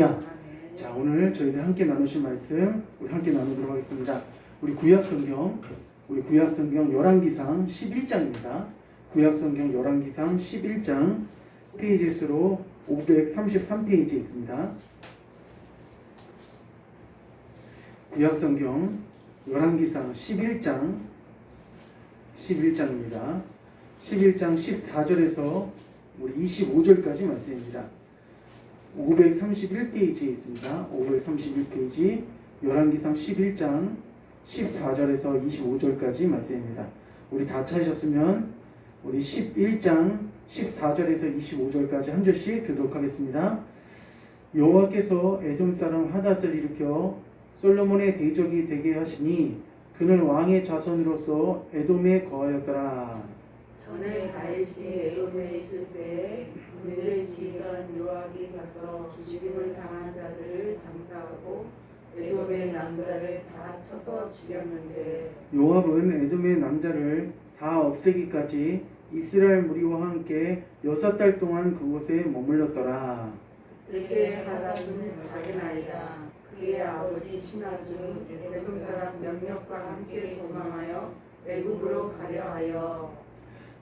할렐루야. 자, 오늘 저희들 함께 나누실 말씀 우리 함께 나누도록 하겠습니다. 우리 구약성경 열왕기상 11장입니다. 구약성경 열왕기상 11장 페이지 수로 533페이지에 있습니다. 구약성경 열왕기상 11장입니다. 11장 14절에서 우리 25절까지 말씀입니다. 531페이지에 있습니다. 531페이지 열왕기상 11장 14절에서 25절까지 말씀입니다. 우리 다 찾으셨으면 우리 11장 14절에서 25절까지 한 절씩 듣도록 하겠습니다. 여호와께서 에돔 사람 하닷을 일으켜 솔로몬의 대적이 되게 하시니 그는 왕의 자손으로서 에돔에 거하였더라. 전에 다윗이 에돔에 있을 때에 그의 지휘관 요압이 가서 죽임을 당한 자들을 장사하고 에돔의 남자를 다 쳐서 죽였는데 요압은 에돔의 남자를 다 없애기까지 이스라엘 무리와 함께 6달 동안 그곳에 머물렀더라. 그때 하닷은 작은 아이라 그의 아버지 시나주 에돔 사람 몇몇과 함께 도망하여 애굽으로 가려 하여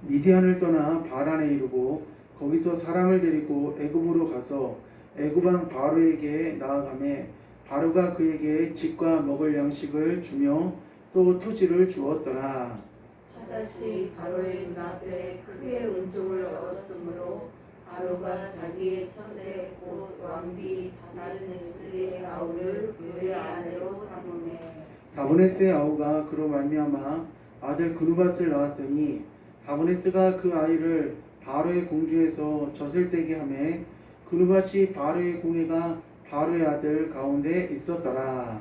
미디안을 떠나 바란에 이르고 거기서 사람을 데리고 애굽으로 가서 애굽 왕 바로에게 나아가매 바로가 그에게 집과 먹을 양식을 주며 또 토지를 주었더라. 하닷이 바로의 눈앞에 크게 은총을 얻었으므로 바로가 자기의 처제 곧 왕비 다브네스의 아우를 그의 아내로 삼으매 다브네스의 아우가 그로 말미암아 아들 그누밧을 낳았더니 다브네스가 그 아이를 바로의 공주에서 젖을되게 하매 그누밧이 바로의 궁예가 바로의 아들 가운데 있었더라.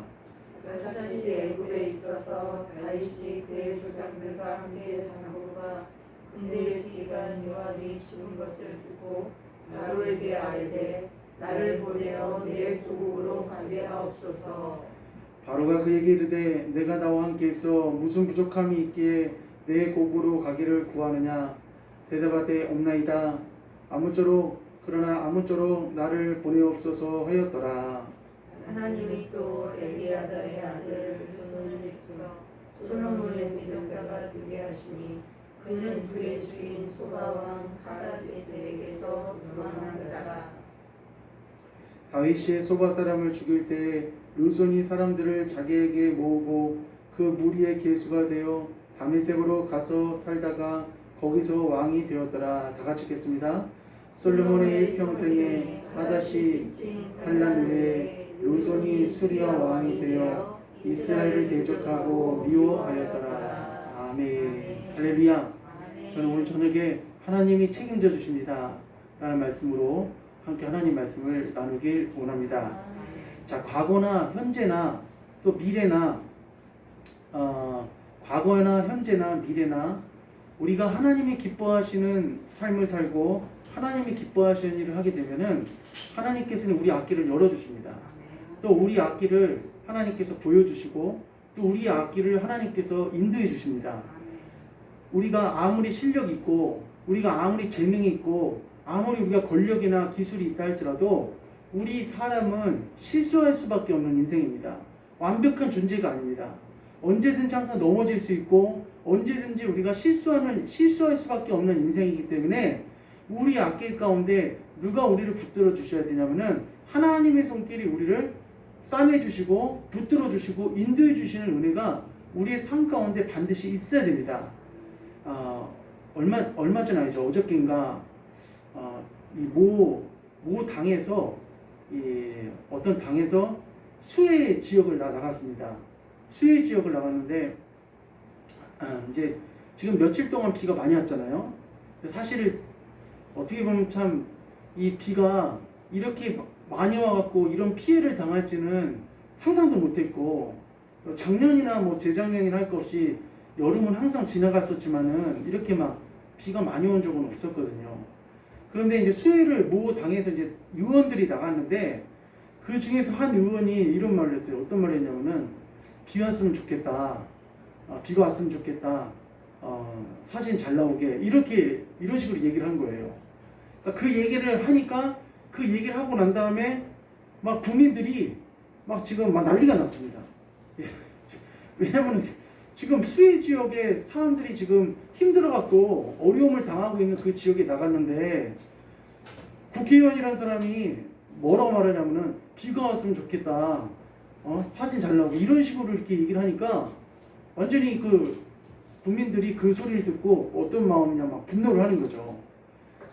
하닷이 애굽에 있어서 다윗이 그의 조상들과 함께 장로가 군대의 지휘관 요압이 죽은 것을 듣고 바로에게 아뢰되 나를 보내어 내 조국으로 가게 하옵소서. 바로가 그에게 이르되 내가 나와 함께 있어 무슨 부족함이 있기에 내 고국으로 가기를 구하느냐. 대답하되 없나이다. 그러나 아무쪼록 나를 보내옵소서 하였더라. 하나님이 또 엘리아다의 아들 솔로몬을 일으켜 솔로몬의 대적자가 되게 하시니 그는 그의 주인 소바왕 하닷에셀에게서 도망한 자라. 다윗이 소바 사람을 죽일 때 르손이 사람들을 자기에게 모으고 그 무리의 계수가 되어 다메섹으로 가서 살다가 거기서 왕이 되었더라. 다 같이 읽겠습니다. 솔로몬의 일평생에 하닷이 환난 후에 르손이 수리아 왕이 되어 이스라엘을 대적하고 미워하였더라. 아멘. 할렐루야. 저는 오늘 저녁에 하나님이 책임져 주십니다 라는 말씀으로 함께 하나님 말씀을 나누길 원합니다. 자, 과거나 현재나 또 미래나 과거나 현재나 미래나 우리가 하나님이 기뻐하시는 삶을 살고 하나님이 기뻐하시는 일을 하게 되면은 하나님께서는 우리 앞길을 열어주십니다. 또 우리 앞길을 하나님께서 보여주시고 또 우리 앞길을 하나님께서 인도해 주십니다. 우리가 아무리 실력이 있고 우리가 아무리 재능이 있고 아무리 우리가 권력이나 기술이 있다 할지라도 우리 사람은 실수할 수밖에 없는 인생입니다. 완벽한 존재가 아닙니다. 언제든지 항상 넘어질 수 있고 언제든지 우리가 실수할 수밖에 없는 인생이기 때문에 우리 앞길 가운데 누가 우리를 붙들어 주셔야 되냐면은 하나님의 손길이 우리를 싸매 주시고 붙들어 주시고 인도해 주시는 은혜가 우리의 삶 가운데 반드시 있어야 됩니다. 얼마 전 아니죠. 어저께인가 이 모 당에서 어떤 당에서 수해 지역을 나갔습니다. 수해 지역을 나갔는데 이제 지금 며칠 동안 비가 많이 왔잖아요. 사실 어떻게 보면 참 이 비가 이렇게 많이 와갖고 이런 피해를 당할지는 상상도 못했고 작년이나 뭐 재작년이나 할 것 없이 여름은 항상 지나갔었지만은 이렇게 막 비가 많이 온 적은 없었거든요. 그런데 이제 수해를 모 당에서 이제 의원들이 나갔는데 그 중에서 한 의원이 이런 말을 했어요. 어떤 말을 했냐면은 비 왔으면 좋겠다. 비가 왔으면 좋겠다. 사진 잘 나오게 이런 식으로 얘기를 한 거예요. 그러니까 그 얘기를 하니까 그 얘기를 하고 난 다음에 막 국민들이 막 지금 막 난리가 났습니다. 예. 왜냐면 지금 수해 지역에 사람들이 지금 힘들어갖고 어려움을 당하고 있는 그 지역에 나갔는데 국회의원이라는 사람이 뭐라고 말하냐면은 비가 왔으면 좋겠다. 사진 잘 나오고 이런 식으로 이렇게 얘기를 하니까 완전히 그 국민들이 그 소리를 듣고 어떤 마음이냐 막 분노를 하는 거죠.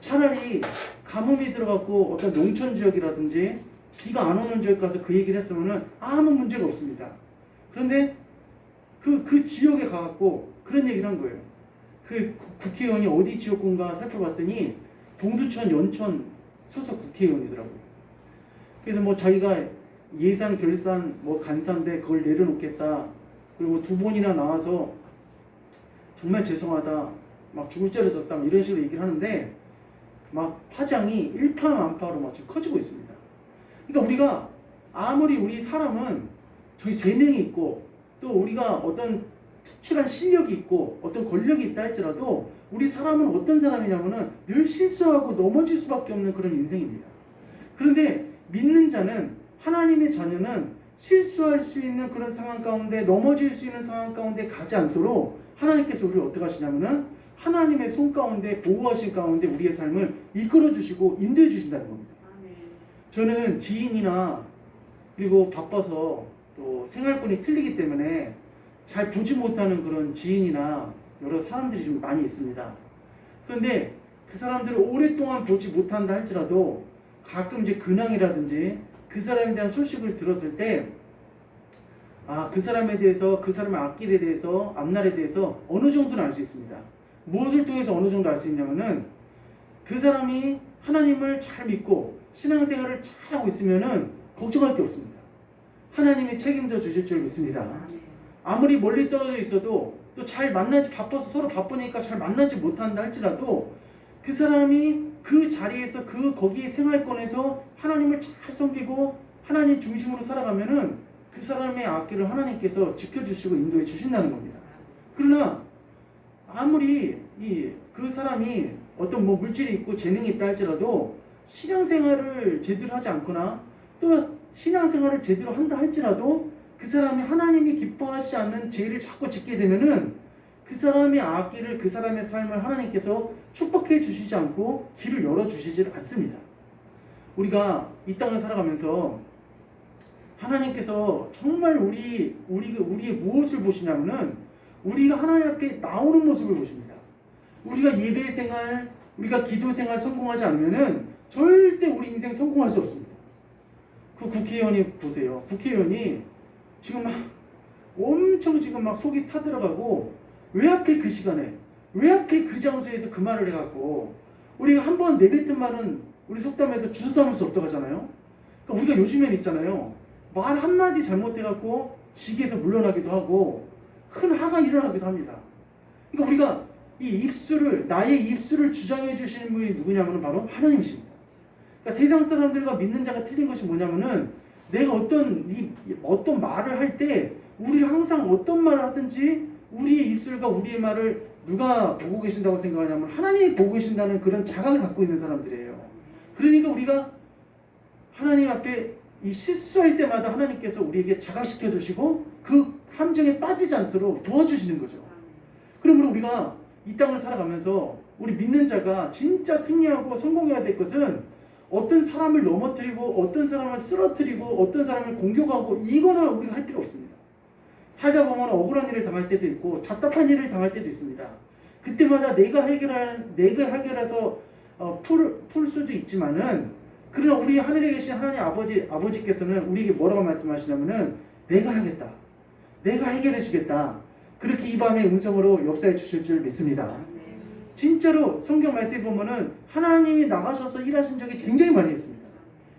차라리 가뭄이 들어갔고 어떤 농촌 지역이라든지 비가 안 오는 지역 가서 그 얘기를 했으면은 아무 문제가 없습니다. 그런데 그 지역에 가갖고 그런 얘기를 한 거예요. 그 국회의원이 어디 지역군가 살펴봤더니 동두천 연천 소속 국회의원이더라고요. 그래서 뭐 자기가 예산 결산 뭐 간사인데 그걸 내려놓겠다. 그리고 2번이나 나와서 정말 죄송하다. 막 죽을 죄를 졌다. 이런 식으로 얘기를 하는데 막 파장이 일파만파로 막 지금 커지고 있습니다. 그러니까 우리가 아무리 우리 사람은 저희 재능이 있고 또 우리가 어떤 특출한 실력이 있고 어떤 권력이 있다 할지라도 우리 사람은 어떤 사람이냐면은 늘 실수하고 넘어질 수밖에 없는 그런 인생입니다. 그런데 믿는 자는 하나님의 자녀는 실수할 수 있는 그런 상황 가운데 넘어질 수 있는 상황 가운데 가지 않도록 하나님께서 우리를 어떻게 하시냐면은 하나님의 손 가운데 보호하신 가운데 우리의 삶을 이끌어 주시고 인도해 주신다는 겁니다. 저는 지인이나 그리고 바빠서 또 생활권이 틀리기 때문에 잘 보지 못하는 그런 지인이나 여러 사람들이 좀 많이 있습니다. 그런데 그 사람들을 오랫동안 보지 못한다 할지라도 가끔 이제 근황이라든지 그 사람에 대한 소식을 들었을 때 그 사람에 대해서 그 사람의 앞길에 대해서 앞날에 대해서 어느 정도는 알 수 있습니다. 무엇을 통해서 어느 정도 알 수 있냐면은 그 사람이 하나님을 잘 믿고 신앙생활을 잘 하고 있으면은 걱정할 게 없습니다. 하나님이 책임져 주실 줄 믿습니다. 아무리 멀리 떨어져 있어도 또 잘 만나지 바빠서 서로 바쁘니까 잘 만나지 못한다 할지라도 그 사람이 그 자리에서 거기에 생활권에서 하나님을 잘 섬기고 하나님 중심으로 살아가면은 그 사람의 앞길을 하나님께서 지켜주시고 인도해 주신다는 겁니다. 그러나 아무리 그 사람이 어떤 뭐 물질이 있고 재능이 있다 할지라도 신앙생활을 제대로 하지 않거나 또 신앙생활을 제대로 한다 할지라도 그 사람이 하나님이 기뻐하시지 않는 죄를 자꾸 짓게 되면은 그 사람의 앞길을 그 사람의 삶을 하나님께서 축복해 주시지 않고 길을 열어 주시지 않습니다. 우리가 이 땅을 살아가면서 하나님께서 정말 우리의 무엇을 보시냐면은 우리가 하나님 앞에 나오는 모습을 보십니다. 우리가 예배 생활, 우리가 기도 생활 성공하지 않으면은 절대 우리 인생 성공할 수 없습니다. 그 국회의원이 보세요. 국회의원이 지금 막 엄청 지금 막 속이 타들어가고 왜 하필 그 시간에 왜 하필 그 장소에서 그 말을 해갖고 우리가 한번 내뱉은 말은 우리 속담에도 주워 담을 수 없다고 하잖아요. 그러니까 우리가 요즘엔 있잖아요. 말 한마디 잘못해갖고 직에서 물러나기도 하고 큰 화가 일어나기도 합니다. 그러니까 우리가 나의 입술을 주장해 주시는 분이 누구냐면 바로 하나님이십니다. 그러니까 세상 사람들과 믿는 자가 틀린 것이 뭐냐면은 내가 어떤 말을 할 때 우리를 항상 어떤 말을 하든지 우리의 입술과 우리의 말을 누가 보고 계신다고 생각하냐면 하나님이 보고 계신다는 그런 자각을 갖고 있는 사람들이에요. 그러니까 우리가 하나님 앞에 실수할 때마다 하나님께서 우리에게 자각시켜 주시고 그 함정에 빠지지 않도록 도와주시는 거죠. 그러므로 우리가 이 땅을 살아가면서 우리 믿는 자가 진짜 승리하고 성공해야 될 것은 어떤 사람을 넘어뜨리고 어떤 사람을 쓰러뜨리고 어떤 사람을 공격하고 이거는 우리가 할 필요 없습니다. 살다 보면 억울한 일을 당할 때도 있고 답답한 일을 당할 때도 있습니다. 그때마다 내가 해결해서 풀 수도 있지만은 그러나 우리 하늘에 계신 하나님 아버지께서는 우리에게 뭐라고 말씀하시냐면은 내가 하겠다. 내가 해결해 주겠다. 그렇게 이 밤의 음성으로 역사해 주실 줄 믿습니다. 진짜로 성경 말씀에 보면은 하나님이 나가셔서 일하신 적이 굉장히 많이 있습니다.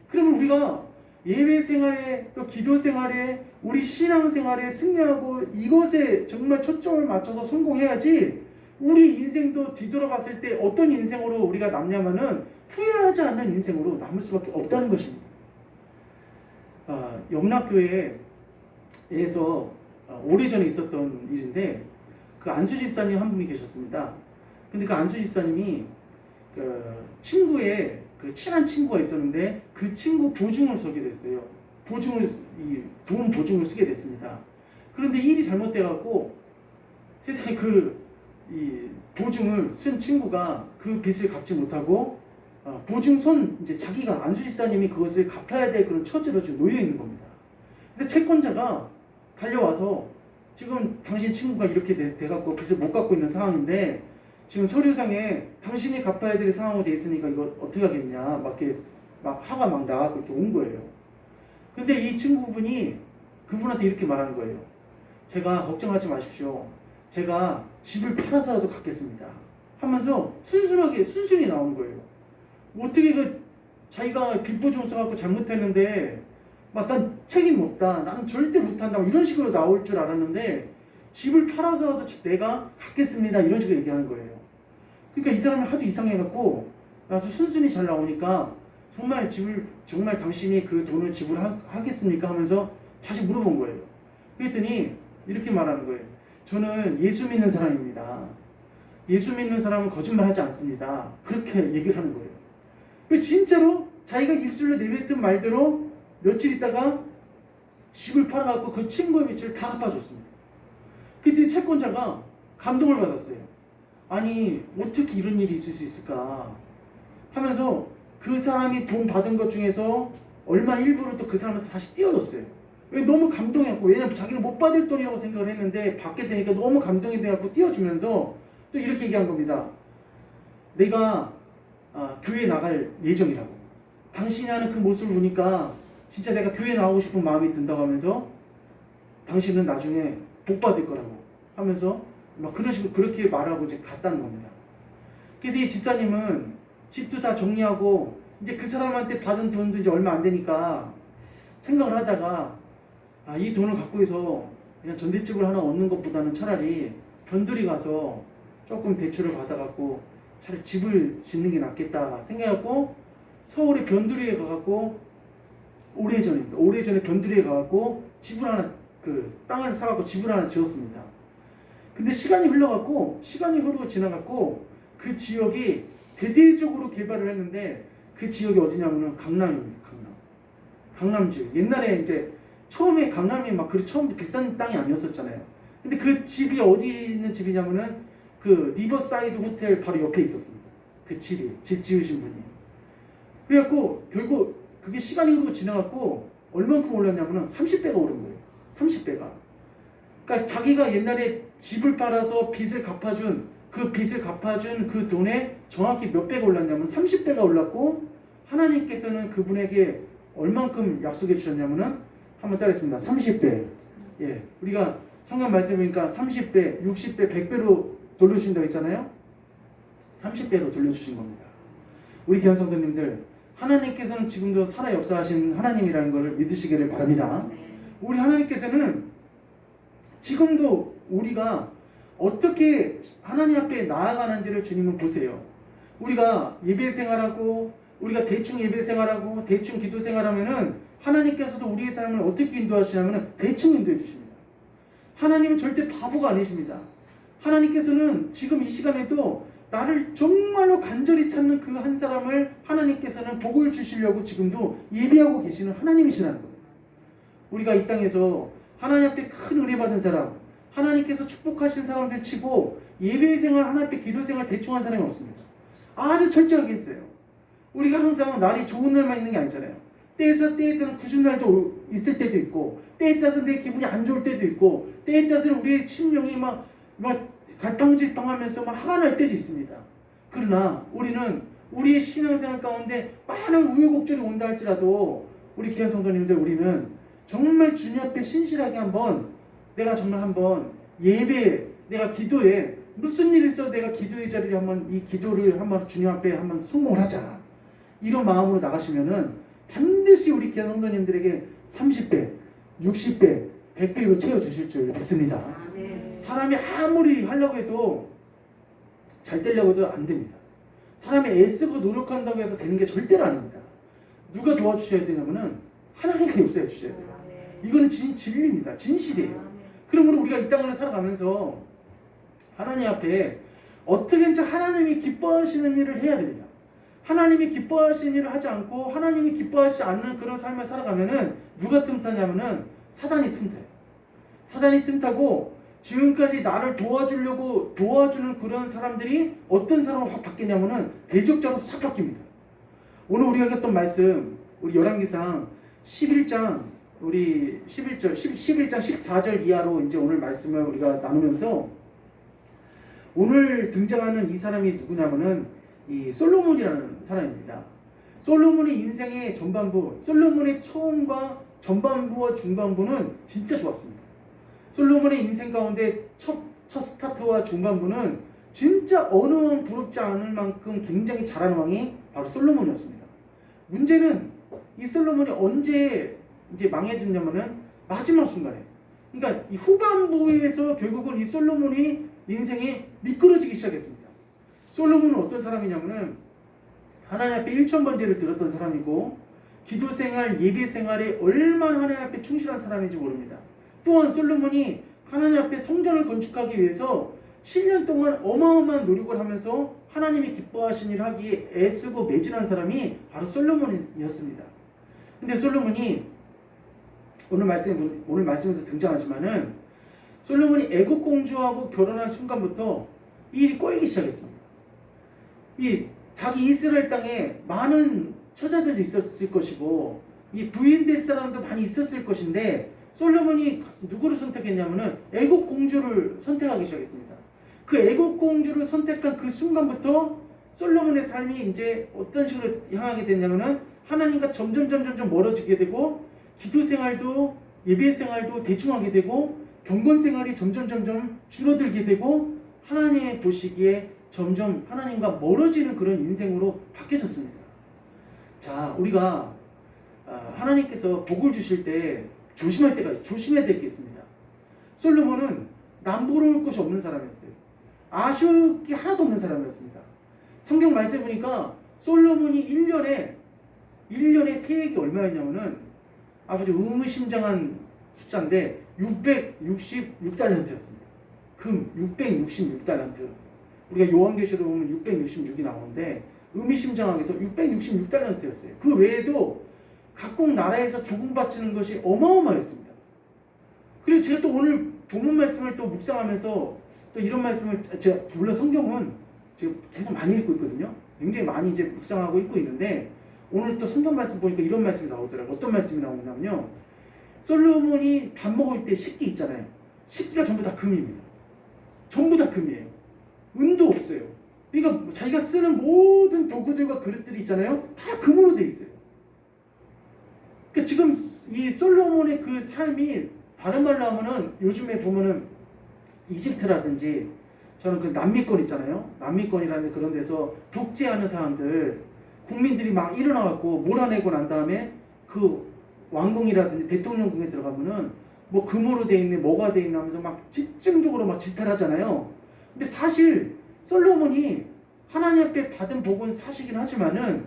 그러면 우리가 예배 생활에 또 기도 생활에 우리 신앙 생활에 승리하고 이것에 정말 초점을 맞춰서 성공해야지 우리 인생도 뒤돌아봤을 때 어떤 인생으로 우리가 남냐면은 후회하지 않는 인생으로 남을 수밖에 없다는 것입니다. 영락교회에서 오래전에 있었던 일인데 그 안수 집사님 한 분이 계셨습니다. 근데 그 안수 집사님이 그 친구의 그 친한 친구가 있었는데 그 친구 보증을 서게 됐어요. 돈 보증을 쓰게 됐습니다. 그런데 일이 잘못돼 갖고 세상에 이 보증을 쓴 친구가 그 빚을 갚지 못하고 보증선 이제 자기가 안수집사님이 그것을 갚아야 될 그런 처지로 지금 놓여 있는 겁니다. 근데 채권자가 달려와서 지금 당신 친구가 이렇게 돼갖고 빚을 못 갚고 있는 상황인데 지금 서류상에 당신이 갚아야 될 상황으로 돼 있으니까 이거 어떻게 하겠냐 막 이렇게 막 화가 막 나갖고 이렇게 온 거예요. 근데 이 친구분이 그분한테 이렇게 말하는 거예요. 제가 걱정하지 마십시오. 제가 집을 팔아서라도 갚겠습니다. 하면서 순순히 나오는 거예요. 어떻게 자기가 빚보증 써갖고 잘못했는데 막 난 책임 없다. 나는 절대 못한다. 이런 식으로 나올 줄 알았는데 집을 팔아서라도 내가 갚겠습니다. 이런 식으로 얘기하는 거예요. 그러니까 이 사람이 하도 이상해갖고 아주 순순히 잘 나오니까 정말 당신이 그 돈을 지불하겠습니까? 하면서 다시 물어본 거예요. 그랬더니 이렇게 말하는 거예요. 저는 예수 믿는 사람입니다. 예수 믿는 사람은 거짓말하지 않습니다. 그렇게 얘기를 하는 거예요. 진짜로 자기가 입술로 내뱉은 말대로 며칠 있다가 집을 팔아갖고 그 친구의 빚을 다 갚아줬습니다. 그때 채권자가 감동을 받았어요. 아니 어떻게 이런 일이 있을 수 있을까 하면서 그 사람이 돈 받은 것 중에서 얼마 일부를 또 그 사람한테 다시 띄워줬어요. 너무 감동했고 왜냐면 자기는 못 받을 돈이라고 생각을 했는데 받게 되니까 너무 감동이 돼갖고 띄워주면서 또 이렇게 얘기한 겁니다. 내가 교회 나갈 예정이라고. 당신이 하는 그 모습을 보니까 진짜 내가 교회 나오고 싶은 마음이 든다고 하면서 당신은 나중에 복 받을 거라고 하면서 막 그런 식으로 그렇게 말하고 이제 갔다는 겁니다. 그래서 이 집사님은 집도 다 정리하고 이제 그 사람한테 받은 돈도 이제 얼마 안 되니까 생각을 하다가 이 돈을 갖고 해서 그냥 전셋집을 하나 얻는 것보다는 차라리 변두리 가서 조금 대출을 받아갖고 차라리 집을 짓는 게 낫겠다 생각하고 서울에 변두리에 가갖고 오래전에 변두리에 가갖고 집을 하나 땅을 사갖고 집을 하나 지었습니다. 근데 시간이 흐르고 지나갔고 그 지역이 대대적으로 개발을 했는데 그 지역이 어디냐면은 강남입니다. 강남 지역. 옛날에 이제 처음에 강남이 처음 비싼 땅이 아니었었잖아요. 근데 그 집이 어디 있는 집이냐면은 그 리버사이드 호텔 바로 옆에 있었습니다. 그 집 지으신 분이. 그래갖고 결국 그게 시간이 흐르고 지나갔고 얼만큼 올랐냐면은 30배가 오른 거예요. 30배가. 그러니까 자기가 옛날에 집을 팔아서 빚을 갚아준 그 돈에 정확히 몇 배가 올랐냐면 30배가 올랐고 하나님께서는 그분에게 얼만큼 약속해 주셨냐면은 한번 따라했습니다. 30배. 예, 우리가 성경 말씀에 보니까 30배, 60배, 100배로 돌려주신다고 했잖아요. 30배로 돌려주신 겁니다. 우리 귀한 성도님들, 하나님께서는 지금도 살아 역사하신 하나님이라는 것을 믿으시기를 바랍니다. 우리 하나님께서는 지금도 우리가 어떻게 하나님 앞에 나아가는지를 주님은 보세요. 우리가 예배 생활하고 우리가 대충 예배 생활하고 대충 기도 생활하면은 하나님께서도 우리의 삶을 어떻게 인도하시냐면은 대충 인도해 주십니다. 하나님은 절대 바보가 아니십니다. 하나님께서는 지금 이 시간에도 나를 정말로 간절히 찾는 그 한 사람을 하나님께서는 복을 주시려고 지금도 예비하고 계시는 하나님이시라는 거예요. 우리가 이 땅에서 하나님 앞에 큰 은혜 받은 사람, 하나님께서 축복하신 사람들 치고 예배 생활, 하나님 앞에 기도 생활 대충 한 사람이 없습니다. 아주 철저하게 했어요. 우리가 항상 날이 좋은 날만 있는 게 아니잖아요. 때에 따라서는 굳은 날도 있을 때도 있고, 때에 따라서 내 기분이 안 좋을 때도 있고, 때에 따라서는 우리의 심령이 막 갈팡질팡하면서 막 화가 날 때도 있습니다. 그러나 우리는 우리의 신앙생활 가운데 많은 우여곡절이 온다 할지라도 우리 귀한 성도님들, 우리는 정말 주님 앞에 신실하게 내가 정말 한번 예배에, 내가 기도에 무슨 일이 있어도 내가 기도의 자리를 이 기도를 주님 앞에 성공을 하자. 이런 마음으로 나가시면은 반드시 우리 귀한 성도님들에게 30배, 60배, 100배로 채워주실 줄 믿습니다. 사람이 아무리 하려고 해도 잘 되려고 해도 안 됩니다. 사람이 애쓰고 노력한다고 해서 되는 게 절대로 아닙니다. 누가 도와주셔야 되냐면은 하나님께 역사해 주셔야 돼요. 이거는 진리입니다. 진실이에요. 그러므로 우리가 이 땅을 살아가면서 하나님 앞에 어떻게든 하나님이 기뻐하시는 일을 해야 됩니다. 하나님이 기뻐하시는 일을 하지 않고 하나님이 기뻐하지 않는 그런 삶을 살아가면은 누가 틈타냐면은 사단이 틈타요. 사단이 틈타고 지금까지 나를 도와주는 그런 사람들이 어떤 사람으로 확 바뀌냐면은 대적자로 싹 바뀝니다. 오늘 우리가 했던 말씀, 우리 열왕기상 11장 우리 11장 14절 이하로 이제 오늘 말씀을 우리가 나누면서 오늘 등장하는 이 사람이 누구냐면은 이 솔로몬이라는 사람입니다. 솔로몬의 인생의 전반부, 솔로몬의 처음과 전반부와 중반부는 진짜 좋았습니다. 솔로몬의 인생 가운데 첫 스타트와 중반부는 진짜 어느 왕 부럽지 않을 만큼 굉장히 잘하는 왕이 바로 솔로몬이었습니다. 문제는 이 솔로몬이 언제 이제 망해졌냐면은 마지막 순간에, 그러니까 이 후반부에서 결국은 이 솔로몬이 인생이 미끄러지기 시작했습니다. 솔로몬은 어떤 사람이냐면은 하나님 앞에 1000번제를 드렸던 사람이고 기도 생활, 예배 생활에 얼마나 하나님 앞에 충실한 사람인지 모릅니다. 또한 솔로몬이 하나님 앞에 성전을 건축하기 위해서 7년 동안 어마어마한 노력을 하면서 하나님이 기뻐하신 일을 하기에 애쓰고 매진한 사람이 바로 솔로몬이었습니다. 근데 솔로몬이 오늘 말씀에도 등장하지만은 솔로몬이 애국 공주하고 결혼한 순간부터 이 일이 꼬이기 시작했습니다. 이 자기 이스라엘 땅에 많은 처자들도 있었을 것이고 이 부인될 사람도 많이 있었을 것인데 솔로몬이 누구를 선택했냐면은 애국 공주를 선택하기 시작했습니다. 그 애국 공주를 선택한 그 순간부터 솔로몬의 삶이 이제 어떤 식으로 향하게 됐냐면은 하나님과 점점 멀어지게 되고 기도 생활도 예배 생활도 대충 하게 되고 경건 생활이 점점 줄어들게 되고 하나님의 보시기에 점점 하나님과 멀어지는 그런 인생으로 바뀌어졌습니다. 자, 우리가 하나님께서 복을 주실 때 조심해야 될 게 있습니다. 솔로몬은 남부러울 것이 없는 사람이었어요. 아쉬울 게 하나도 없는 사람이었습니다. 성경 말씀에 보니까 솔로몬이 1년에 세액이 얼마였냐면은 아주 의미심장한 숫자인데 666달란트였습니다. 금 666달란트. 우리가 요한계시록 보면 666이 나오는데 의미심장하게도 666달란트였어요. 그 외에도 각국 나라에서 조공바치는 것이 어마어마했습니다. 그리고 제가 또 오늘 본문 말씀을 또 묵상하면서 또 이런 말씀을 제가 물론 성경은 지금 계속 많이 읽고 있거든요. 굉장히 많이 이제 묵상하고 읽고 있는데 오늘 또 성경 말씀 보니까 이런 말씀이 나오더라고요. 어떤 말씀이 나오냐면요. 솔로몬이 밥 먹을 때 식기 있잖아요. 식기가 전부 다 금입니다. 전부 다 금이에요. 은도 없어요. 그러니까 자기가 쓰는 모든 도구들과 그릇들이 있잖아요. 다 금으로 돼 있어요. 그러니까 지금 이 솔로몬의 그 삶이 다른 말로 하면은 요즘에 보면은 이집트라든지 저는 그 남미권 있잖아요. 남미권이라는 그런 데서 독재하는 사람들 국민들이 막 일어나갖고 몰아내고 난 다음에 그 왕궁이라든지 대통령궁에 들어가면은 뭐 금으로 돼 있네 뭐가 돼 있나 하면서 막 집중적으로 막 질타하잖아요. 근데 사실 솔로몬이 하나님 앞에 받은 복은 사실이긴 하지만은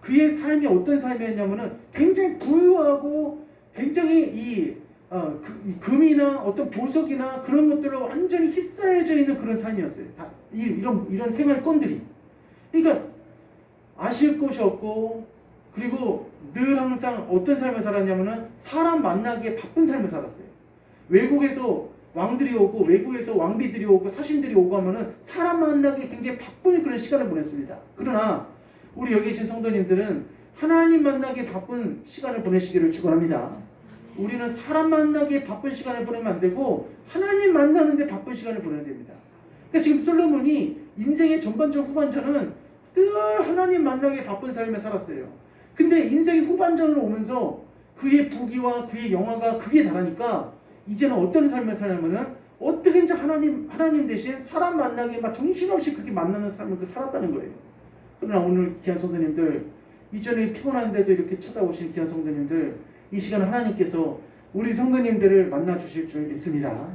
그의 삶이 어떤 삶이었냐면은 굉장히 부유하고 굉장히 이 금이나 어떤 보석이나 그런 것들로 완전히 휩싸여져 있는 그런 삶이었어요. 이런 생활권들이. 그러니까 아실 것이 없고 그리고 늘 항상 어떤 삶을 살았냐면은 사람 만나기에 바쁜 삶을 살았어요. 외국에서 왕들이 오고 외국에서 왕비들이 오고 사신들이 오고 하면은 사람 만나기에 굉장히 바쁜 그런 시간을 보냈습니다. 그러나 우리 여기 계신 성도님들은 하나님 만나기에 바쁜 시간을 보내시기를 축원합니다. 우리는 사람 만나기에 바쁜 시간을 보내면 안 되고 하나님 만나는데 바쁜 시간을 보내야 됩니다. 그러니까 지금 솔로몬이 인생의 전반전 후반전은 늘 하나님 만나기에 바쁜 삶을 살았어요. 근데 인생의 후반전으로 오면서 그의 부귀와 그의 영화가 극에 달하니까 이제는 어떤 삶을 살냐면은 어떻게든지 하나님 대신 사람 만나기에 막 정신없이 그렇게 만나는 삶을 살았다는 거예요. 그러나 오늘 귀한 성도님들, 이전에 피곤한데도 이렇게 찾아오신 귀한 성도님들, 이 시간 하나님께서 우리 성도님들을 만나 주실 줄 믿습니다.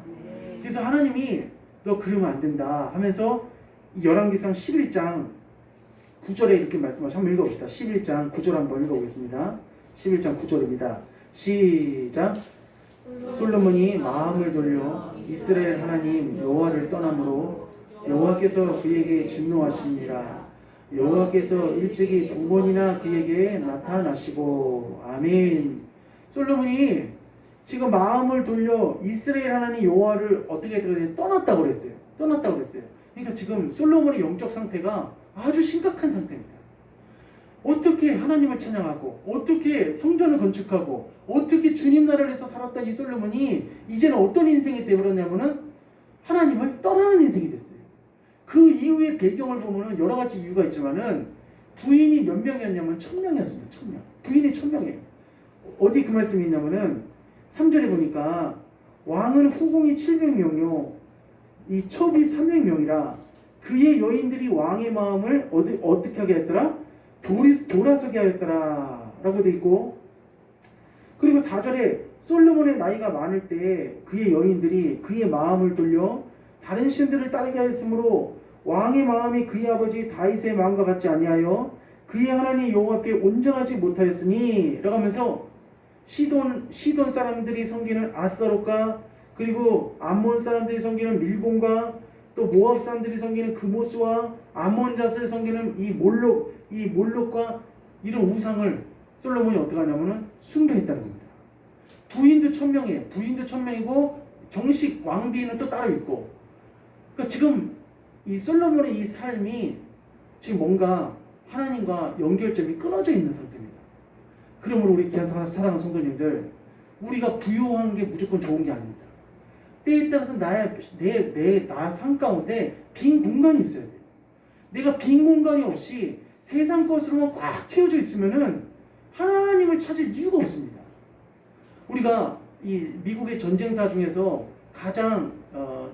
그래서 하나님이 너 그러면 안 된다 하면서 열왕기상 11장 9절에 이렇게 말씀하시죠. 한번 읽어봅시다. 11장 9절 한번 읽어보겠습니다. 11장 9절입니다. 시작. 솔로몬이 마음을 돌려 이스라엘 하나님 여호와를 떠남으로 여호와께서 그에게 진노하시니라. 여호와께서 일찍이 두 번이나 그에게 나타나시고. 아멘. 솔로몬이 지금 마음을 돌려 이스라엘 하나님 여호와를 어떻게 떠났다고 그랬어요. 떠났다고 그랬어요. 그러니까 지금 솔로몬의 영적 상태가 아주 심각한 상태입니다. 어떻게 하나님을 찬양하고 어떻게 성전을 건축하고 어떻게 주님 나라에서 살았던 이 솔로몬이 이제는 어떤 인생이 되어버렸냐면은 하나님을 떠나는 인생이 됐어요. 그 이후의 배경을 보면은 여러 가지 이유가 있지만은 부인이 몇 명이었냐면 1000명이었습니다. 1000명. 부인이 1000명이에요. 어디 그 말씀이 있냐면은 3절에 보니까 왕은 후궁이 700명이요 이 첩이 300명이라 그의 여인들이 왕의 마음을 어떻게 하게 했더라? 돌아서게 하였더라 라고 돼 있고, 그리고 4절에 솔로몬의 나이가 많을 때 그의 여인들이 그의 마음을 돌려 다른 신들을 따르게 하였으므로 왕의 마음이 그의 아버지 다윗의 마음과 같지 아니하여 그의 하나님 여호와께 온전하지 못하였으니 라고 하면서 시돈 사람들이 섬기는 아스타롯과 그리고 암몬 사람들이 섬기는 밀곤과 또 모압 사람들이 섬기는 그모스와 암몬 자스를 섬기는 이 몰록과 이런 우상을 솔로몬이 어떻게 하냐면은 숭배했다는 겁니다. 부인도 1000명이에요. 부인도 1000명이고 정식 왕비는 또 따로 있고. 그러니까 지금 이 솔로몬의 이 삶이 지금 뭔가 하나님과 연결점이 끊어져 있는 상태입니다. 그러므로 우리 귀한 사랑하는 성도님들, 우리가 부유한 게 무조건 좋은 게 아닙니다. 때에 따라서 나 삶 가운데 빈 공간이 있어야 돼요. 내가 빈 공간이 없이 세상 것으로만 꽉 채워져 있으면은 하나님을 찾을 이유가 없습니다. 우리가 이 미국의 전쟁사 중에서 가장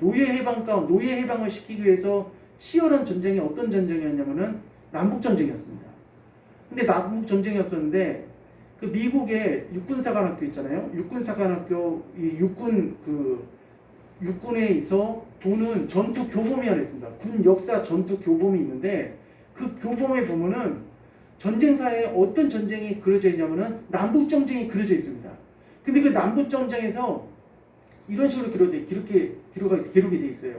노예 해방을 시키기 위해서 치열한 전쟁이 어떤 전쟁이었냐면은 남북 전쟁이었습니다. 근데 남북 전쟁이었었는데 그 미국의 육군사관학교 있잖아요. 육군사관학교 이 육군에서 도는 전투 교범이라 했습니다. 군 역사 전투 교범이 있는데 그 교범에 보면은 전쟁사에 어떤 전쟁이 그려져 있냐면은 남북 전쟁이 그려져 있습니다. 근데 그 남북 전쟁에서 이런 식으로 기록이 돼 있어요.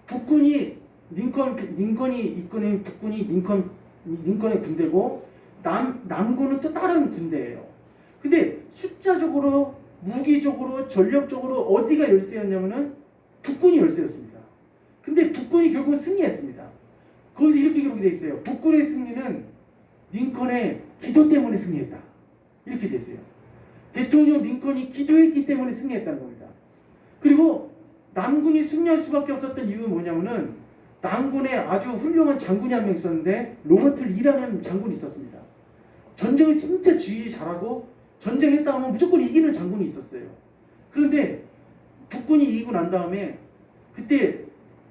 북군이 링컨이 이끄는 북군이 링컨의 군대고 남군은 또 다른 군대예요. 근데 숫자적으로 무기적으로 전력적으로 어디가 열세였냐면은 북군이 열세였습니다. 근데 북군이 결국 승리했습니다. 거기서 이렇게 기록이 돼 있어요. 북군의 승리는 링컨의 기도 때문에 승리했다. 이렇게 돼 있어요. 대통령 링컨이 기도했기 때문에 승리했다는 겁니다. 그리고 남군이 승리할 수밖에 없었던 이유는 뭐냐면은 남군에 아주 훌륭한 장군이 한 명 있었는데 로버트 리라는 장군이 있었습니다. 전쟁을 진짜 지휘 잘하고 전쟁했다 하면 무조건 이기는 장군이 있었어요. 그런데 북군이 이기고 난 다음에 그때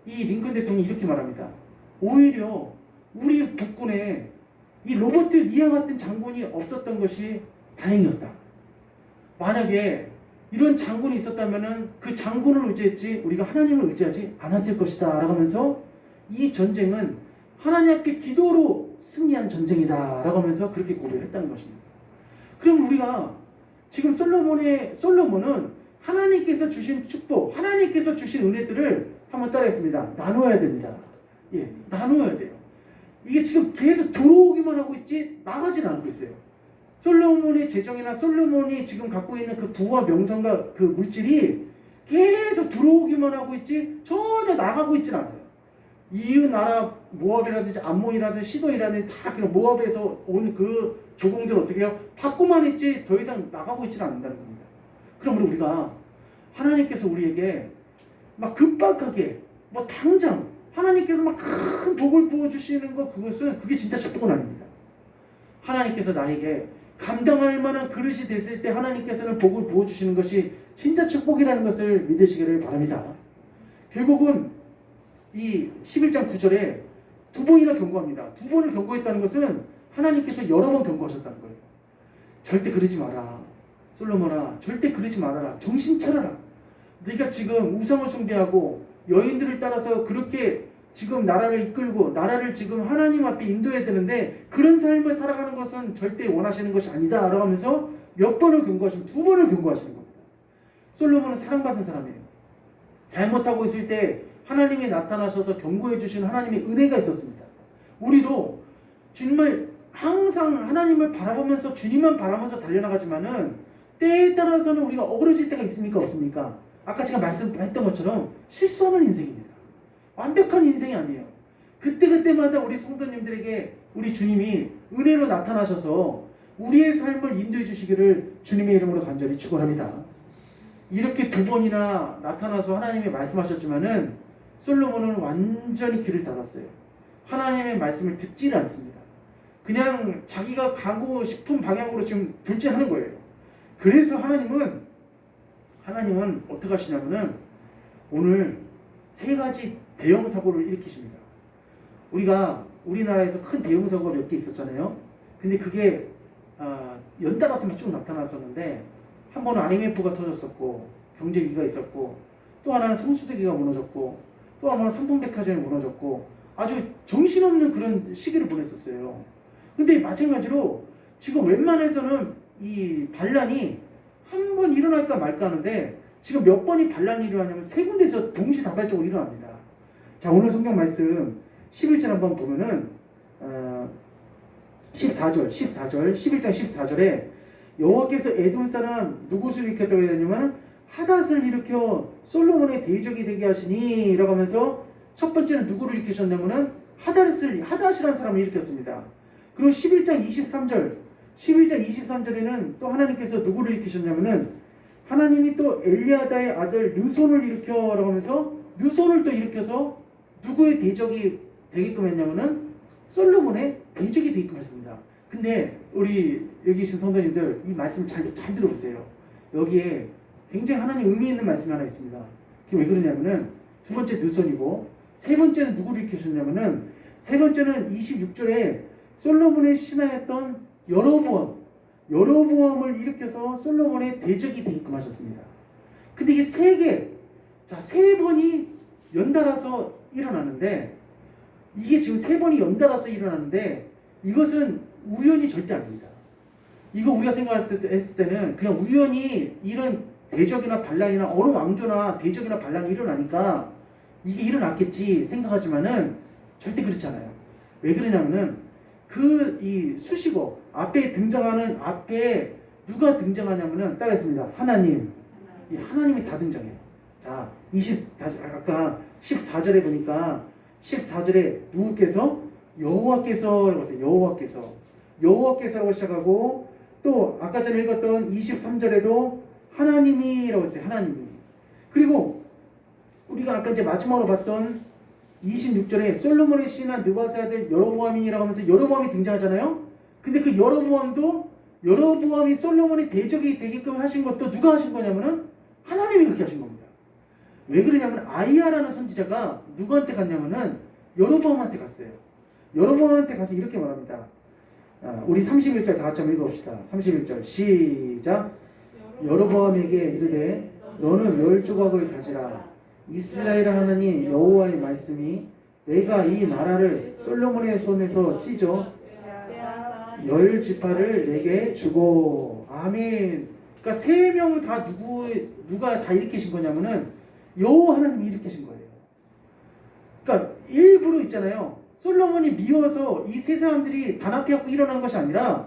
이 링컨 대통령이 이렇게 말합니다. 오히려 우리 북군에 이 로버트 리아 같은 장군이 없었던 것이 다행이었다. 만약에 이런 장군이 있었다면은 그 장군을 의지했지 우리가 하나님을 의지하지 않았을 것이다 라고 하면서 이 전쟁은 하나님 앞에 기도로 승리한 전쟁이다 라고 하면서 그렇게 고백을 했다는 것입니다. 그럼 우리가 지금 솔로몬은 하나님께서 주신 축복, 하나님께서 주신 은혜들을 한번 따라했습니다. 나눠야 됩니다. 예, 나눠야 돼요. 이게 지금 계속 들어오기만 하고 있지 나가지는 않고 있어요. 솔로몬의 재정이나 솔로몬이 지금 갖고 있는 그 부와 명성과 그 물질이 계속 들어오기만 하고 있지 전혀 나가고 있지는 않아요. 이웃 나라 모압이라든지 암몬이라든지 시돈이라든지 다 그냥 모압에서 온 그 조공들 어떻게 해요? 받고만 있지 더 이상 나가고 있지는 않는다는 겁니다. 그럼 우리가 하나님께서 우리에게 막 급박하게 뭐 당장 하나님께서 막 큰 복을 부어주시는 거 그게 진짜 축복은 아닙니다. 하나님께서 나에게 감당할 만한 그릇이 됐을 때 하나님께서는 복을 부어주시는 것이 진짜 축복이라는 것을 믿으시기를 바랍니다. 결국은 이 11장 9절에 두 번이나 경고합니다. 두 번을 경고했다는 것은 하나님께서 여러 번 경고하셨다는 거예요. 절대 그러지 마라. 솔로몬아, 절대 그러지 말아라. 정신 차려라. 네가 지금 우상을 숭배하고 여인들을 따라서 그렇게 지금 나라를 이끌고 나라를 지금 하나님 앞에 인도해야 되는데 그런 삶을 살아가는 것은 절대 원하시는 것이 아니다 라고 하면서 몇 번을 경고하시면 두 번을 경고하시는 겁니다. 솔로몬은 사랑받은 사람이에요. 잘못하고 있을 때 하나님이 나타나셔서 경고해 주신 하나님의 은혜가 있었습니다. 우리도 주님을 항상 하나님을 바라보면서 주님만 바라보면서 달려나가지만은 때에 따라서는 우리가 어그러질 때가 있습니까? 없습니까? 아까 제가 말씀했던 것처럼 실수하는 인생입니다. 완벽한 인생이 아니에요. 그때그때마다 우리 성도님들에게 우리 주님이 은혜로 나타나셔서 우리의 삶을 인도해 주시기를 주님의 이름으로 간절히 축원합니다. 이렇게 두 번이나 나타나서 하나님이 말씀하셨지만은 솔로몬은 완전히 귀를 닫았어요. 하나님의 말씀을 듣지를 않습니다. 그냥 자기가 가고 싶은 방향으로 지금 돌진하는 거예요. 그래서 하나님은 어떻게 하시냐면은 오늘 세 가지 대형 사고를 일으키십니다. 우리가 우리나라에서 큰 대형 사고가 몇 개 있었잖아요. 근데 그게 연달아서 쭉 나타났었는데 한 번은 IMF가 터졌었고 경제 위기가 있었고 또 하나는 성수대기가 무너졌고 또 하나는 삼풍백화점이 무너졌고 아주 정신없는 그런 시기를 보냈었어요. 근데 마찬가지로 지금 웬만해서는 이 반란이 한 번 일어날까 말까 하는데 지금 몇 번이 반란이 일어나냐면 세 군데서 동시다발적으로 일어납니다. 자, 오늘 성경 말씀 11절 한번 보면은 14절 11장 14절에 여호와께서 에돔 사람 누구를 일으켰다고 해야 되냐면 하닷을 일으켜 솔로몬의 대적이 되게 하시니 라고 하면서 첫 번째는 누구를 일으키셨냐면은 하닷이라는 사람을 일으켰습니다. 그리고 11장 23절에는 또 하나님께서 누구를 일으키셨냐면은 하나님이 또 엘리아다의 아들 르손을 일으켜 라고 하면서 르손을 또 일으켜서 누구의 대적이 되게끔 했냐면은 솔로몬의 대적이 되게끔 했습니다. 근데 우리 여기 계신 성도님들 이 말씀을 잘 들어보세요. 여기에 굉장히 하나님 의미 있는 말씀이 하나 있습니다. 그게 왜 그러냐면은 두 번째 르손이고 세 번째는 누구를 일으키셨냐면은 세 번째는 26절에 솔로몬의 신하였던 여로보암을 일으켜서 솔로몬의 대적이 되게끔 하셨습니다. 근데 이게 세 번이 연달아서 일어나는데 이게 지금 세 번이 연달아서 일어나는데 이것은 우연이 절대 아닙니다. 이거 우리가 생각했을 때는 그냥 우연히 이런 대적이나 반란이나 어느 왕조나 대적이나 반란이 일어나니까 이게 일어났겠지 생각하지만은 절대 그렇지 않아요. 왜 그러냐면은 이 수식어 앞에 누가 등장하냐면은 따라했습니다. 하나님. 이 하나님이 다 등장해요. 자, 아까 14절에 보니까 14절에 누구께서 여호와께서라고 했어요. 여호와께서라고 시작하고 또 아까 전에 읽었던 23절에도 하나님이라고 했어요. 하나님이. 그리고 우리가 아까 이제 마지막으로 봤던 26절에 솔로몬의 신하 느바세 아들 여로보암이라고 하면서 여로보암이 등장하잖아요. 근데 그 여로보암이 솔로몬의 대적이 되게끔 하신 것도 누가 하신 거냐면은 하나님이 그렇게 하신 겁니다. 왜 그러냐면 아이야라는 선지자가 누구한테 갔냐면은 여로보암한테 갔어요. 여로보암한테 가서 이렇게 말합니다. 우리 31절 다 같이 한번 읽어봅시다. 31절 시작. 여로보암에게 이르되 너는 10조각을 가지라. 이스라엘 하나님 여호와의 말씀이 내가 이 나라를 솔로몬의 손에서 찢어 10지파를 내게 주고. 아멘. 그러니까 세 명 다 누가 다 일으키신 거냐면은 여호와 하나님이 일으키신 거예요. 그러니까 일부러 있잖아요. 솔로몬이 미워서 이 세 사람들이 단합해갖고 일어난 것이 아니라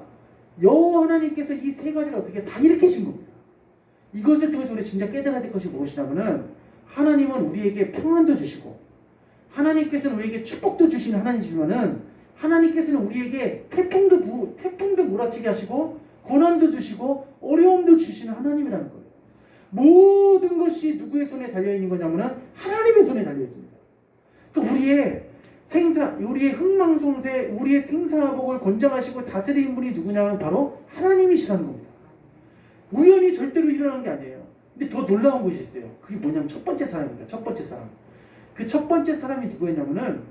여호와 하나님께서 이 세 가지를 어떻게 다 일으키신 겁니다. 이것을 통해서 우리 진짜 깨달아야 될 것이 무엇이냐면은 하나님은 우리에게 평안도 주시고 하나님께서는 우리에게 축복도 주시는 하나님이지만은 하나님께서는 우리에게 태풍도 몰아치게 하시고 고난도 주시고 어려움도 주시는 하나님이라는 거예요. 모든 것이 누구의 손에 달려있는 거냐면은 하나님의 손에 달려있습니다. 그러니까 우리의 흥망성쇠, 우리의 생사복을 권장하시고 다스리는 분이 누구냐면 바로 하나님이시라는 겁니다. 우연히 절대로 일어나는 게 아니에요. 근데 더 놀라운 것이 있어요. 그게 뭐냐면 첫 번째 사람입니다. 첫 번째 사람. 그 첫 번째 사람이 누구였냐면은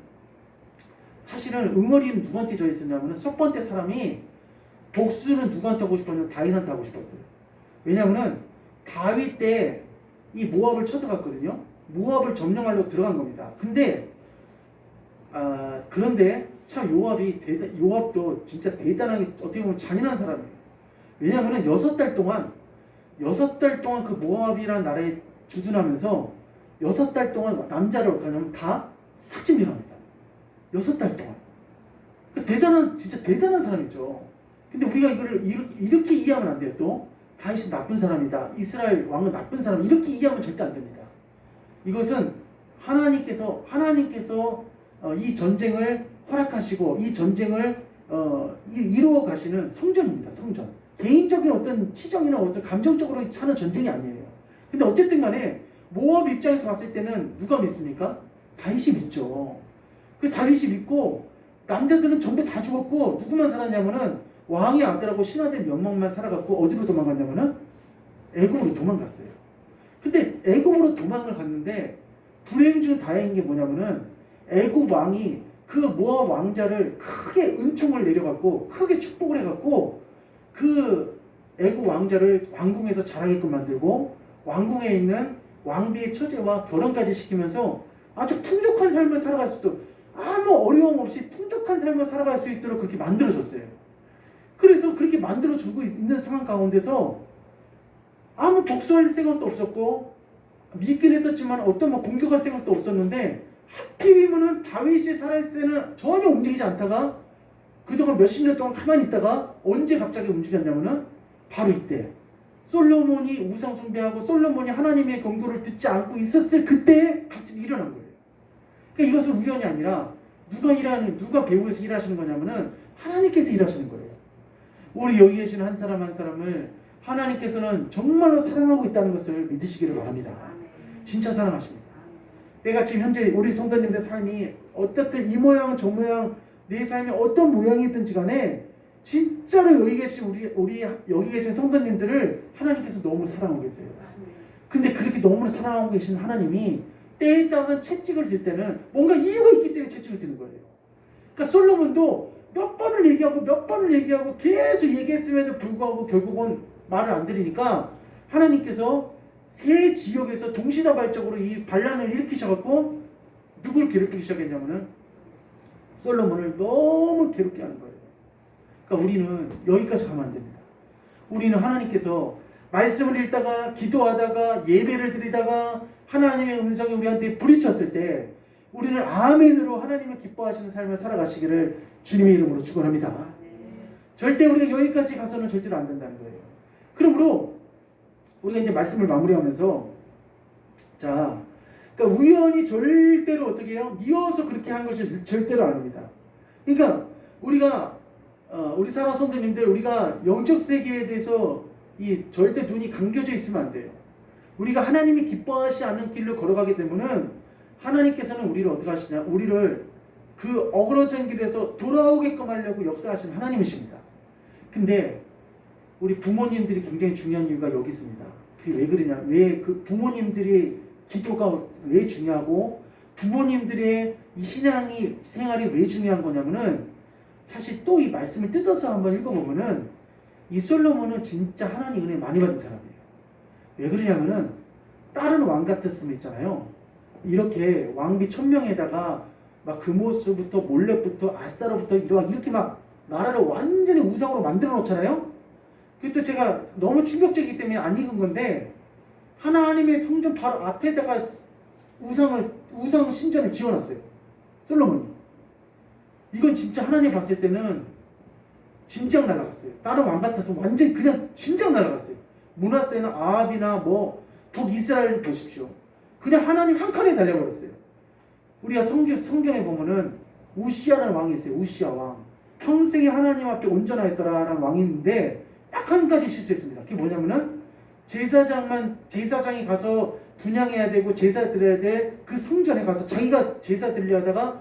사실은 응어리는 누구한테 져 있었냐면은 첫 번째 사람이 복수는 누구한테 하고 싶었냐면 다윗한테 하고 싶었어요. 왜냐면은 다윗 때 이 모압을 쳐들어갔거든요. 모압을 점령하려고 들어간 겁니다. 그런데 참 요압도 진짜 대단하게 어떻게 보면 잔인한 사람이에요. 왜냐면은 6달 동안 그 모압이라는 나라에 주둔하면서 6달 동안 남자를 어떻게 하냐면 다 싹 진멸합니다. 6달 동안. 대단한 진짜 대단한 사람이죠. 근데 우리가 이거를 이렇게 이해하면 안 돼요. 또 다윗은 나쁜 사람이다. 이스라엘 왕은 나쁜 사람 이렇게 이해하면 절대 안 됩니다. 이것은 하나님께서 이 전쟁을 허락하시고 이 전쟁을 이루어 가시는 성전입니다. 성전. 개인적인 어떤 치정이나 어떤 감정적으로 하는 전쟁이 아니에요. 근데 어쨌든 간에 모압 입장에서 봤을 때는 누가 믿습니까? 다윗이 믿죠. 그 다윗이 믿고 남자들은 전부 다 죽었고 누구만 살았냐면은 왕의 아들하고 신하들 몇 명만 살아갔고 어디로 도망갔냐면은 애굽으로 도망갔어요. 근데 애굽으로 도망을 갔는데 불행 중 다행인 게 뭐냐면은 애굽 왕이 그 모압 왕자를 크게 은총을 내려갖고 크게 축복을 해갖고 그 애굽 왕자를 왕궁에서 자라게끔 만들고 왕궁에 있는 왕비의 처제와 결혼까지 시키면서 아주 풍족한 삶을 살아갈 수 있도록 아무 어려움 없이 풍족한 삶을 살아갈 수 있도록 그렇게 만들어줬어요. 그래서 그렇게 만들어주고 있는 상황 가운데서 아무 복수할 생각도 없었고 믿긴 했었지만 어떤 공격할 생각도 없었는데 하필이면은 다윗이 살아있을 때는 전혀 움직이지 않다가 그동안 몇십 년 동안 가만히 있다가 언제 갑자기 움직였냐면은 바로 이때 솔로몬이 우상 숭배하고 솔로몬이 하나님의 경고를 듣지 않고 있었을 그때 갑자기 일어난 거예요. 그러니까 이것은 우연이 아니라 누가 배후에서 일하시는 거냐면은 하나님께서 일하시는 거예요. 우리 여기 계시는 한 사람 한 사람을 하나님께서는 정말로 사랑하고 있다는 것을 믿으시기를 바랍니다. 진짜 사랑하십니다. 내가 지금 현재 우리 성도님들 삶이 어떻든 이 모양 저 모양 내 삶이 어떤 모양이든지 간에 진짜로 여기 계신 우리 여기 계신 성도님들을 하나님께서 너무 사랑하고 계세요. 근데 그렇게 너무 사랑하고 계시는 하나님이 때에 따라서 채찍을 들 때는 뭔가 이유가 있기 때문에 채찍을 드는 거예요. 그러니까 솔로몬도 몇 번을 얘기하고 계속 얘기했음에도 불구하고 결국은 말을 안 들으니까 하나님께서 세 지역에서 동시다발적으로 이 반란을 일으키셔갖고 누구를 괴롭히기 시작했냐면은 솔로몬을 너무 괴롭게 하는 거예요. 그러니까 우리는 여기까지 가면 안 됩니다. 우리는 하나님께서 말씀을 읽다가 기도하다가 예배를 드리다가 하나님의 음성이 우리한테 부딪혔을 때 우리는 아멘으로 하나님을 기뻐하시는 삶을 살아가시기를 주님의 이름으로 축원합니다. 절대 우리가 여기까지 가서는 절대로 안 된다는 거예요. 그러므로 우리가 이제 말씀을 마무리하면서 그러니까 우연히 절대로 어떻게 해요? 미워서 그렇게 한 것이 절대로 아닙니다. 그러니까 우리 사랑 성도님들 우리가 영적 세계에 대해서 절대 눈이 감겨져 있으면 안 돼요. 우리가 하나님이 기뻐하지 않는 길로 걸어가게 되면은 하나님께서는 우리를 어떻게 하시냐? 우리를 그 어그러진 길에서 돌아오게끔 하려고 역사하시는 하나님이십니다. 근데 우리 부모님들이 굉장히 중요한 이유가 여기 있습니다. 그게 왜 그러냐? 왜 그 부모님들이 기도가 왜 중요하고 부모님들의 이 신앙이 생활이 왜 중요한 거냐면은 사실 또 이 말씀을 뜯어서 한번 읽어보면은 이 솔로몬은 진짜 하나님 은혜 많이 받은 사람이에요. 왜 그러냐면은 다른 왕 같았으면 있잖아요. 이렇게 왕비 1000명에다가 막 금오스부터 몰렉부터 아싸로부터 이렇게 막 나라를 완전히 우상으로 만들어 놓잖아요. 그것도 제가 너무 충격적이기 때문에 안 읽은 건데 하나님의 성전 바로 앞에다가 우상 신전을 지어놨어요. 솔로몬이. 이건 진짜 하나님 봤을 때는 진작 날아갔어요. 다른 왕 같아서 완전히 그냥 진작 날아갔어요. 므낫세나 아합이나 북이스라엘 보십시오. 그냥 하나님 한 칸에 날려버렸어요. 우리가 성경에 보면은 우시아라는 왕이 있어요. 우시아 왕. 평생에 하나님 앞에 온전하였더라라는 왕이 있는데 딱 한 가지 실수했습니다. 그게 뭐냐면은 제사장이 가서 분향해야 되고 제사 드려야 될 그 성전에 가서 자기가 제사 드리려 하다가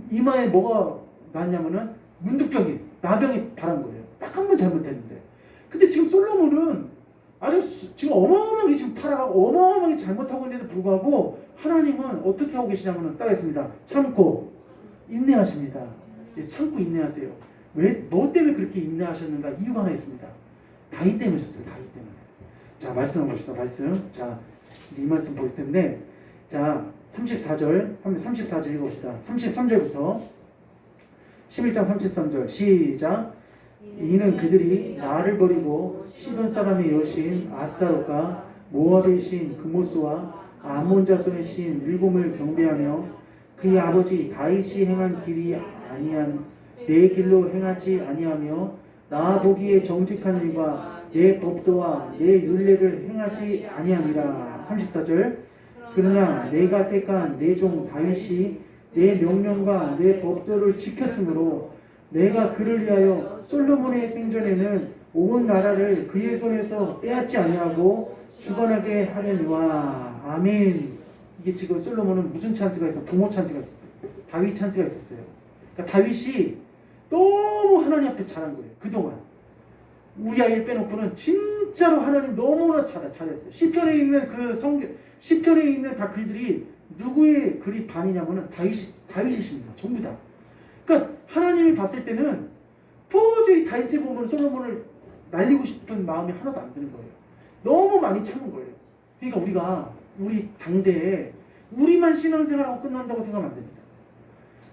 이마에 뭐가 났냐면은 문득병이 나병이 발한 거예요. 딱 한 번 잘못했는데. 근데 지금 솔로몬은 아주 지금 어마어마하게 지금 타락하고 어마어마하게 잘못하고 있는데도 불구하고 하나님은 어떻게 하고 계시냐면은 따라했습니다. 참고 인내하십니다. 예, 참고 인내하세요. 뭐 때문에 그렇게 인내하셨는가? 이유가 하나 있습니다. 다윗 때문이었습니다. 다윗 때문에. 자, 말씀 한번 봅시다. 말씀. 자, 이제 이 말씀 볼 텐데, 자, 34절, 한번 34절 읽어봅시다. 33절부터 11장 33절 시작. 이는 그들이 나를 버리고 시돈 사람의 여신 아스타롯과 모압의 신 그모스와 아몬 자손의 신 밀곰을 경배하며 그의 아버지 다윗이 행한 길이 아니한 내 길로 행하지 아니하며 나 보기에 정직한 일과 내 법도와 내 율례를 행하지 아니함이라. 34절. 그러나 내가 택한 내 종 다윗이 내 명령과 내 법도를 지켰으므로 내가 그를 위하여 솔로몬의 생전에는 온 나라를 그의 손에서 빼앗지 아니하고 주관하게 하려니와. 아멘. 이게 지금 솔로몬은 무슨 찬스가 있어? 부모 찬스가 있었어요. 다윗 찬스가 있었어요. 그러니까 다윗이 너무 하나님 앞에 잘한 거예요. 그동안 우리아 일 빼놓고는 진짜로 하나님 너무나 잘했어요. 시편에 있는 시편에 있는 다 글들이 누구의 글이 반이냐면은 다윗이십니다. 전부 다. 그러니까 하나님이 봤을 때는 도저히 다윗을 보면 솔로몬을 날리고 싶은 마음이 하나도 안 드는 거예요. 너무 많이 참은 거예요. 그러니까 우리 당대에 우리만 신앙생활하고 끝난다고 생각하면 안 됩니다.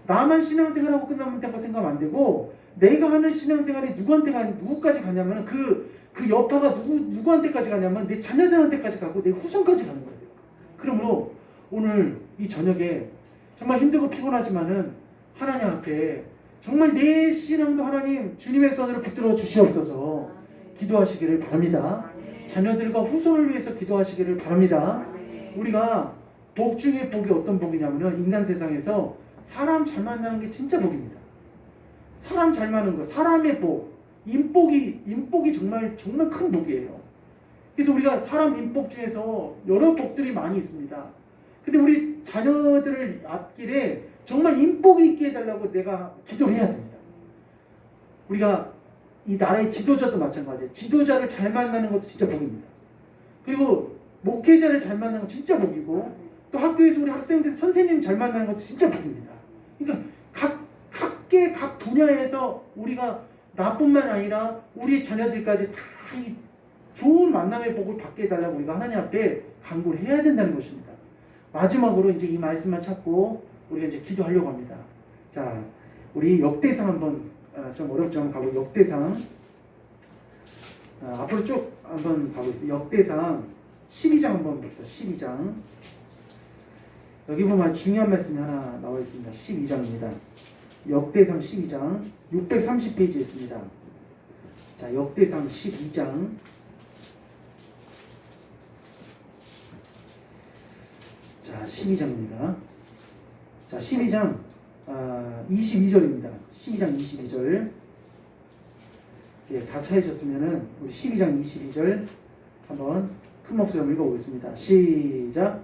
나만 신앙생활하고 끝난다고 생각하면 안 되고, 내가 하는 신앙생활이 누구까지 가냐면 그 여파가 누구한테까지 가냐면 내 자녀들한테까지 가고 내 후손까지 가는 거예요. 그러므로 오늘 이 저녁에 정말 힘들고 피곤하지만은 하나님 앞에 정말 내 신앙도 하나님 주님의 손으로 붙들어 주시옵소서 기도하시기를 바랍니다. 자녀들과 후손을 위해서 기도하시기를 바랍니다. 우리가 복 중에 복이 어떤 복이냐면은 인간 세상에서 사람 잘 만나는 게 진짜 복입니다. 사람 잘 만나는 거, 사람의 복, 인복이 정말 큰 복이에요. 그래서 우리가 사람 인복 중에서 여러 복들이 많이 있습니다. 근데 우리 자녀들을 앞길에 정말 인복이 있게 해달라고 내가 기도를 해야 됩니다. 우리가 이 나라의 지도자도 마찬가지예요. 지도자를 잘 만나는 것도 진짜 복입니다. 그리고 목회자를 잘 만나는 건 진짜 복이고, 또 학교에서 우리 학생들, 선생님 잘 만나는 것도 진짜 복입니다. 그러니까 각 분야에서 우리가 나뿐만 아니라 우리 자녀들까지 다 이 좋은 만남의 복을 받게 해달라고 우리가 하나님 앞에 간구를 해야 된다는 것입니다. 마지막으로 이제 이 말씀만 찾고 우리가 이제 기도하려고 합니다. 자, 우리 역대상 한번 좀 어렵지만 가고, 역대상 앞으로 쭉 한번 가보겠습니다. 역대상 12장 한번 봅시다. 12장. 여기 보면 중요한 말씀이 하나 나와 있습니다. 12장입니다. 역대상 12장 630페이지에 있습니다. 자, 역대상 12장. 자, 12장입니다. 자, 12장 22절입니다. 12장 22절. 예, 다 찾으셨으면은 우리 12장 22절 한번 큰 목소리로 읽어보겠습니다. 시작.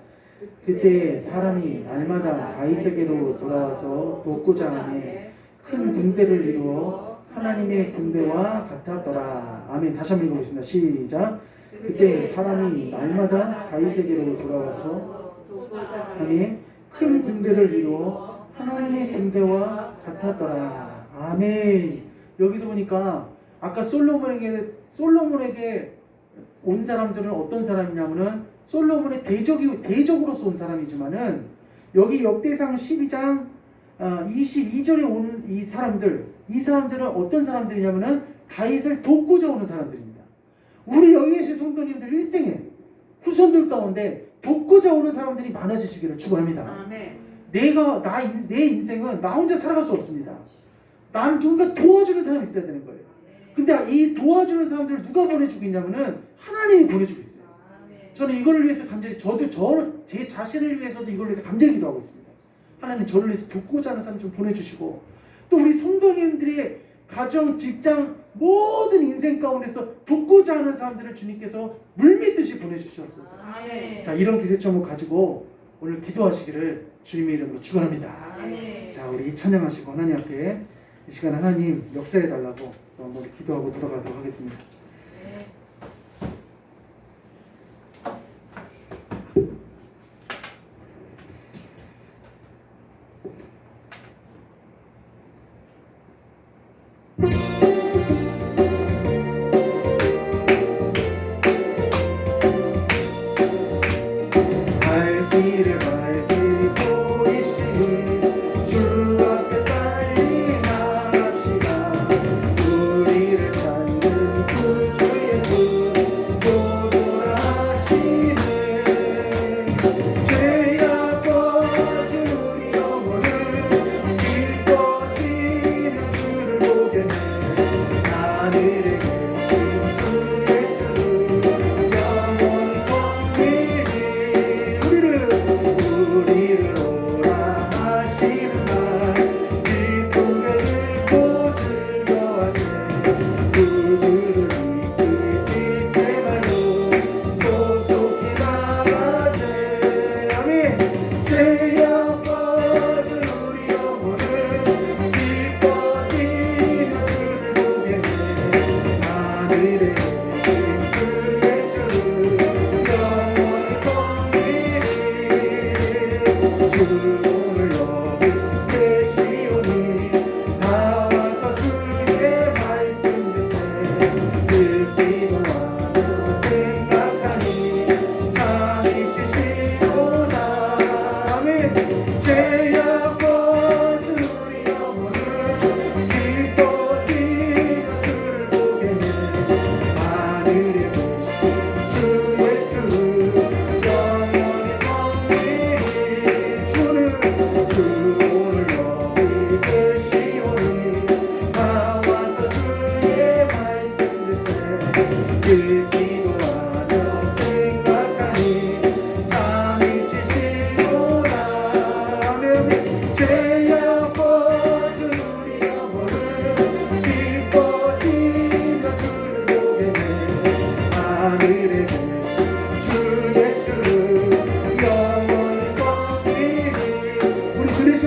그때 사람이 날마다 다윗에게로 돌아와서 돕고자 하매 큰 군대를 이루어 하나님의 군대와 같았더라. 아멘. 다시 한번 읽어보겠습니다. 시작. 그때 사람이 날마다 다윗에게로 돌아와서 하매 큰 군대를 이루어 하나님의 군대와 같았더라. 아멘. 여기서 보니까 아까 솔로몬에게 온 사람들은 어떤 사람이냐면은 솔로몬의 대적으로서 온 사람이지만은, 여기 역대상 12장 22절에 온 이 사람들은 어떤 사람들이냐면은 다윗을 돕고자 오는 사람들입니다. 우리 여기 계신 성도님들 일생에 후손들 가운데 돕고자 오는 사람들이 많아지시기를 축원합니다. 내 인생은 나 혼자 살아갈 수 없습니다. 난 누군가 도와주는 사람이 있어야 되는 거예요. 근데 이 도와주는 사람들을 누가 보내주고 있냐면은 하나님이 보내주고 있어요. 저는 이걸 위해서 간절히 제 자신을 위해서도 이걸 위해서 간절히 기도하고 있습니다. 하나님 저를 위해서 돕고자 하는 사람 좀 보내주시고, 또 우리 성도님들의 가정, 직장, 모든 인생 가운데서 돕고자 하는 사람들을 주님께서 물밀듯이 보내주시옵소서. 자, 이런 기대 제목 가지고 오늘 기도하시기를 주님의 이름으로 축원합니다. 자, 우리 찬양하시고 하나님 앞에 이 시간 하나님 역사해 달라고 또 한번 기도하고 돌아가도록 하겠습니다. 우리를 찾는 그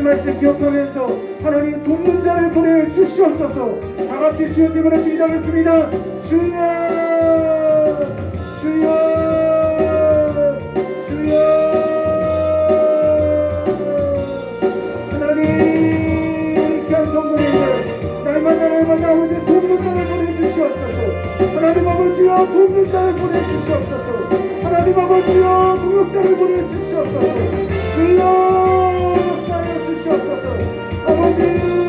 말씀 기억하면서 하나님 돕는 자를 보내주시옵소서. 다같이 주여 세 번을 기도하겠습니다. 주여 주여 주여. 하나님 귀한 성도님들 날마다 아버지 돕는 자를 보내주시옵소서. 하나님 아버지여 돕는 자를 보내주시옵소서. 하나님 아버지여 무역자를 보내주시옵소서. 주여 아버지